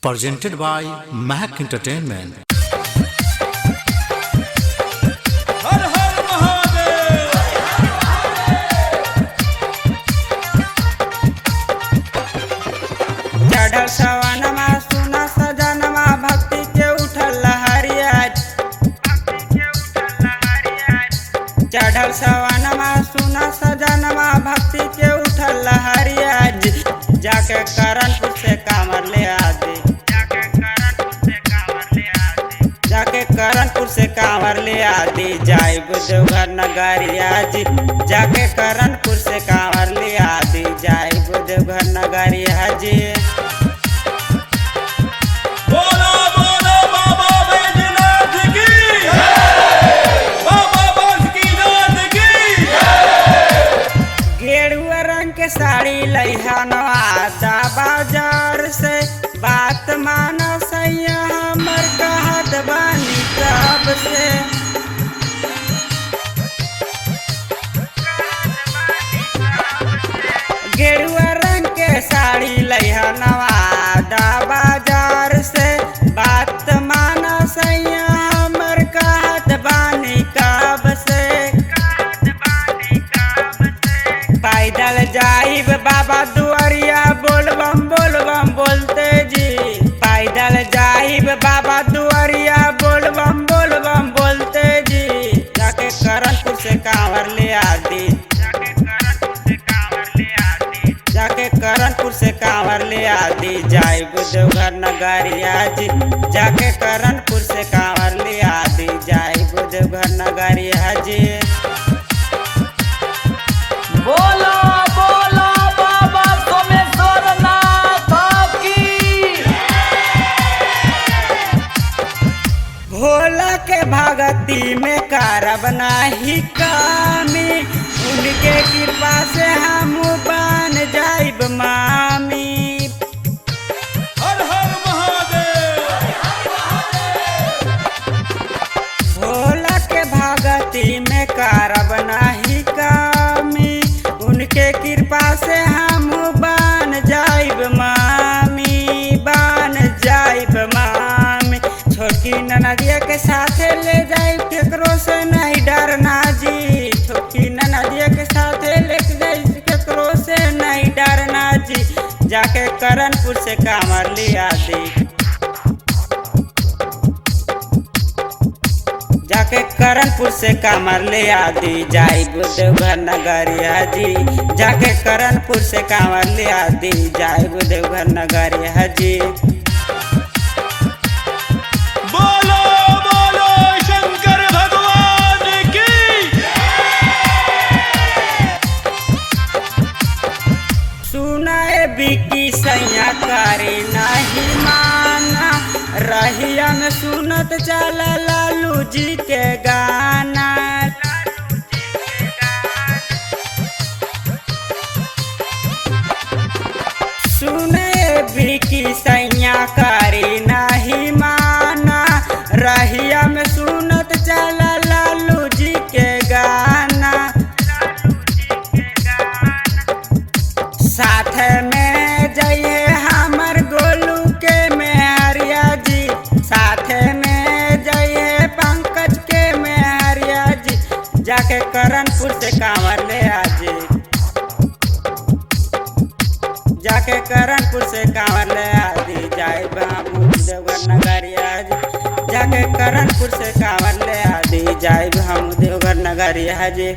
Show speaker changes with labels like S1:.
S1: presented by Mac Entertainment.
S2: हर हर महादेव।
S3: चढ़ल सवनमा सुना सजनमा भक्ति के उठल लहरिया। चढ़ल सवनमा सुना सजनमा भक्ति के उठल लहरिया। जाके करनपुर से कांवर ले आदे। जाके करनपुर से कांवर ले आदे। जाइब देवघर नगरिया जी। जाके करनपुर से कांवर ले आदे। जाइब देवघर नगरिया जी।
S2: बोलो बोलो बाबा बैजनाथ की, बाबा बासुकीनाथ की।
S3: गेरुआ रंग के साड़ी लइहनवा आदा बाजार से। बात माना सैया हमर कहत बानी कब से। गेरुआ रंग के साड़ी लइहनवा आदा बाजार से। बात माना सैया हमर कहत बानी कब से। पैदल जाइब बाबा दुआरिया बोलबम बोलते जी। पैदल जाइब बाबा दुआरिया बोलबम बोलते जी। जाके करनपुर से कांवर ले आदी। जाके करनपुर से कांवर ले आदी। जाइब देवघर नगरिया जी। जाके करनपुर से कांवर ले आदी। जाइब देवघर नगरिया जी।
S2: बोलो बोलो बाबा सोमेश्वरनाथ की।
S3: भोला के भगती में करब नाही कामी। उनके कृपा से हम बन जाइब मामी।
S2: हर हर महादेव।
S3: भोला के भगती में करब नाही कामी। उनके कृपा से हम बन जाइब मामी। बन जाइब मामी। छोटी ननदिया के साथे ले जाइब केकरो से नहीं डरना जी। छोटी ननदिया के साथे ले जाइब केकरो से नहीं डरना जी। जाके करनपुर से कांवर ले आदे। जाके करनपुर से कांवर ले आदी। जाइब देवघर नगरिया जी। जाके करनपुर से कांवर ले आदी। जाइब देवघर नगरिया जी।
S2: बोलो बोलो शंकर भगवान की।
S3: सुनाए बिकी सैया करे नहीं माना। रहिया में सुनत चला लालू जी के गाना। सुने बिकी सैया करे नहीं माना। रहिया में सुनत चला लालू जी के गाना। साथ में जाइए हमर गोलू के मेहरिया जी। साथ में जाइए पंकज के मेहरिया जी। जाके करनपुर से कांवर ले आजे। जाके करनपुर से कांवर ले आदी। जाइब हम देवघर नगरिया जी। जाके करनपुर से कांवर ले आदी। जाइब हम देवघर नगरिया जी।